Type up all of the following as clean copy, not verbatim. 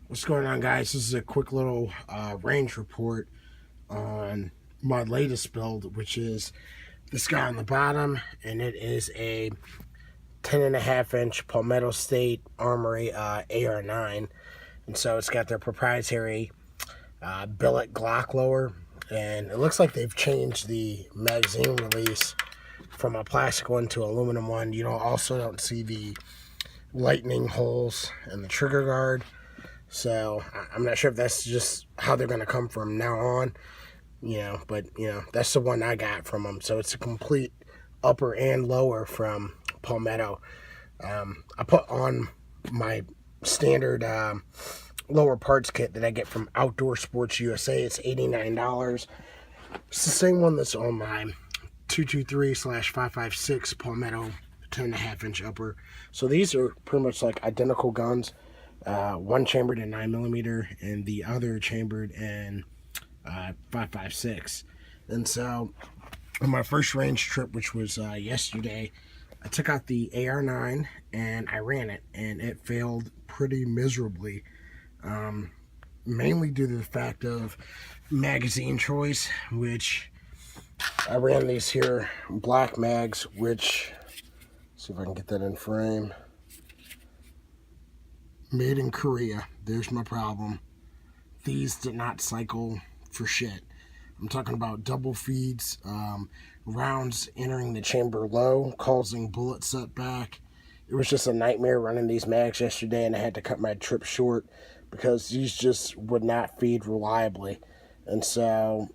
What's going on, guys? This is a quick little range report on my latest build, which is this guy on the bottom, and it is a 10.5-inch Palmetto State Armory AR9. And so it's got their proprietary billet Glock lower, and it looks like they've changed the magazine release from a plastic one to aluminum one. You also don't see the lightning holes in the trigger guard. So I'm not sure if that's just how they're going to come from now on, but that's the one I got from them. So it's a complete upper and lower from Palmetto. I put on my standard lower parts kit that I get from Outdoor Sports USA. It's $89. It's the same one that's on my 223/556 Palmetto 10.5-inch upper. So these are pretty much like identical guns. One chambered in 9mm and the other chambered in 556. And so on my first range trip, which was yesterday, I took out the AR9 and I ran it, and it failed pretty miserably, mainly due to the fact of magazine choice, which I ran these here black mags, which, see if I can get that in frame, made in Korea. There's my problem. These did not cycle for shit. I'm talking about double feeds, rounds entering the chamber low, causing bullet setback. It was just a nightmare running these mags yesterday, and I had to cut my trip short because these just would not feed reliably. And so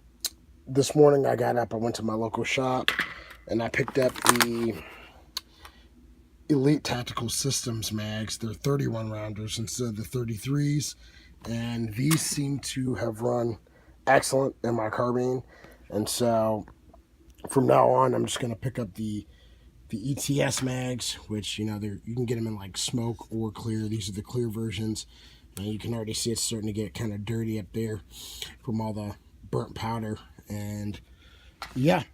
this morning I got up, I went to my local shop, and I picked up the Elite Tactical Systems mags. They're 31 rounders instead of the 33s, and these seem to have run excellent in my carbine. And so from now on, I'm just going to pick up the ETS mags, which you can get them in like smoke or clear. These are the clear versions, and you can already see it's starting to get kind of dirty up there from all the burnt powder. And yeah,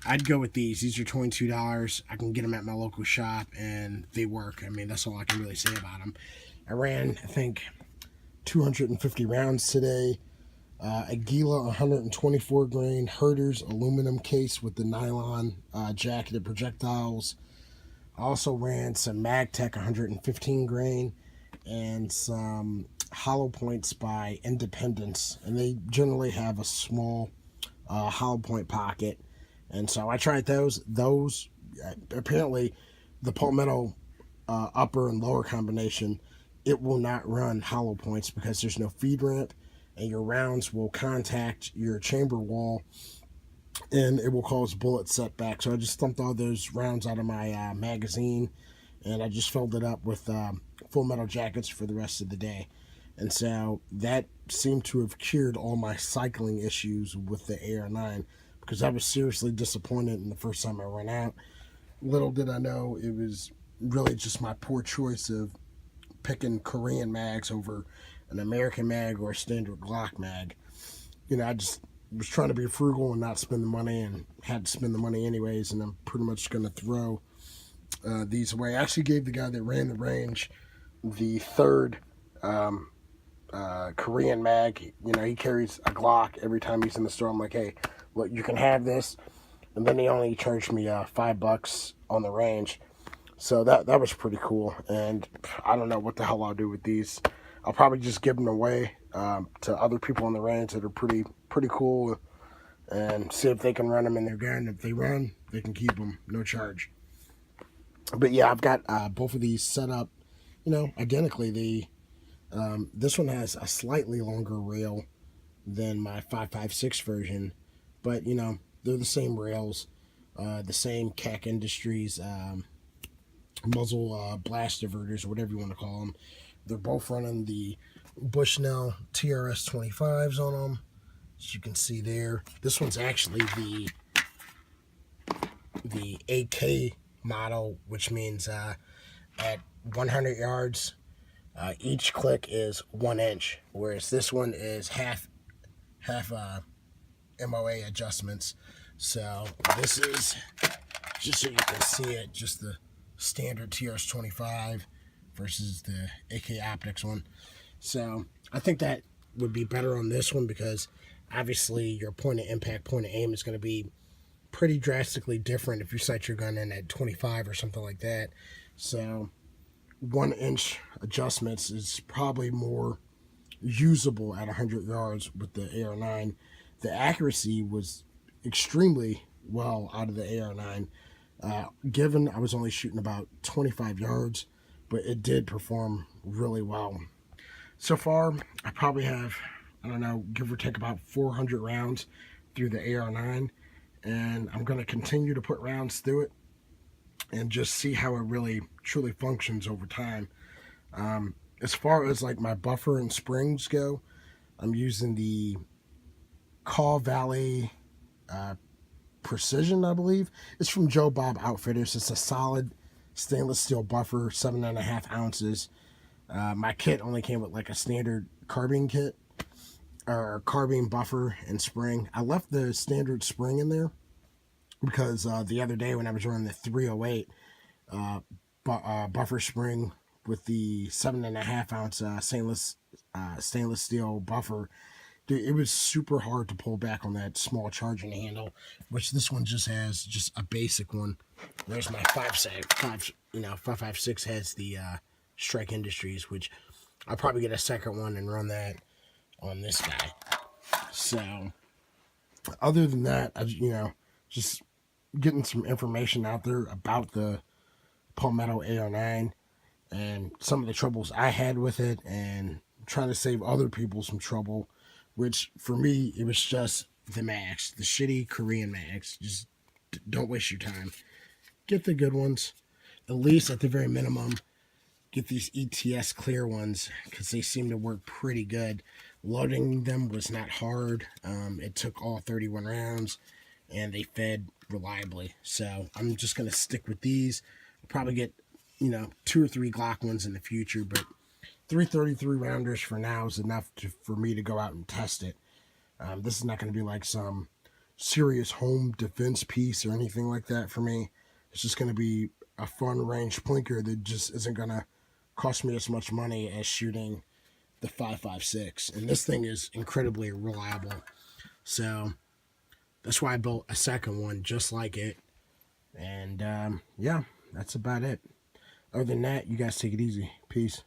I'd go with these. These are $22. I can get them at my local shop, and they work. I mean, that's all I can really say about them. I ran, I think, 250 rounds today. A Gila 124 grain Herters aluminum case with the nylon jacketed projectiles. I also ran some MagTech 115 grain and some hollow points by Independence, and they generally have a small hollow point pocket. And so I tried those. Apparently the Palmetto upper and lower combination, it will not run hollow points because there's no feed ramp, and your rounds will contact your chamber wall, and it will cause bullet setback. So I just thumped all those rounds out of my magazine, and I just filled it up with full metal jackets for the rest of the day. And so that seemed to have cured all my cycling issues with the AR9, because I was seriously disappointed in the first time I ran out. Little did I know it was really just my poor choice of picking Korean mags over an American mag or a standard Glock mag. I just was trying to be frugal and not spend the money, and had to spend the money anyways, and I'm pretty much going to throw these away. I actually gave the guy that ran the range the third Korean mag. He carries a Glock every time he's in the store. I'm like, hey, look, you can have this. And then he only charged me $5 on the range. So that was pretty cool. And I don't know what the hell I'll do with these. I'll probably just give them away to other people on the range that are pretty cool, and see if they can run them in their gun. If they run, they can keep them, no charge. But yeah, I've got both of these set up, identically. This one has a slightly longer rail than my 5.56 version, but they're the same rails, the same CAC Industries muzzle blast diverters, or whatever you want to call them. They're both running the Bushnell TRS 25s on them, as you can see there. This one's actually the AK model, which means at 100 yards, each click is 1 inch, whereas this one is half MOA adjustments. So this is, just so you can see it, just the standard TRS 25 versus the AK Optics one. So I think that would be better on this one because obviously your point of impact, point of aim is going to be pretty drastically different if you set your gun in at 25 or something like that. So 1 inch adjustments is probably more usable at 100 yards with the AR9. The accuracy was extremely well out of the AR9. Given I was only shooting about 25 yards, but it did perform really well. So far, I probably have, I don't know, give or take about 400 rounds through the AR9, and I'm going to continue to put rounds through it and just see how it really truly functions over time. As far as like my buffer and springs go, I'm using the Call Valley Precision, I believe. It's from Joe Bob Outfitters. It's a solid stainless steel buffer, 7.5 ounces. My kit only came with like a standard carbine kit or carbine buffer and spring. I left the standard spring in there because the other day when I was running the 308 buffer spring with the 7.5 ounce stainless steel buffer, dude, it was super hard to pull back on that small charging handle, which this one just has just a basic one. There's my 556 has the Strike Industries, which I'll probably get a second one and run that on this guy. So other than that, just getting some information out there about the Palmetto AR9 and some of the troubles I had with it and trying to save other people some trouble, which for me, it was just the mags, the shitty Korean mags. Just don't waste your time. Get the good ones. At least at the very minimum, get these ETS clear ones because they seem to work pretty good. Loading them was not hard. It took all 31 rounds and they fed reliably. So I'm just going to stick with these. I'll probably get, 2 or 3 Glock ones in the future, but 333 rounders for now is enough for me to go out and test it. This is not going to be like some serious home defense piece or anything like that for me. It's just going to be a fun range plinker that just isn't going to cost me as much money as shooting the 556. And this thing is incredibly reliable. So that's why I built a second one just like it. And yeah, that's about it. Other than that, you guys take it easy. Peace.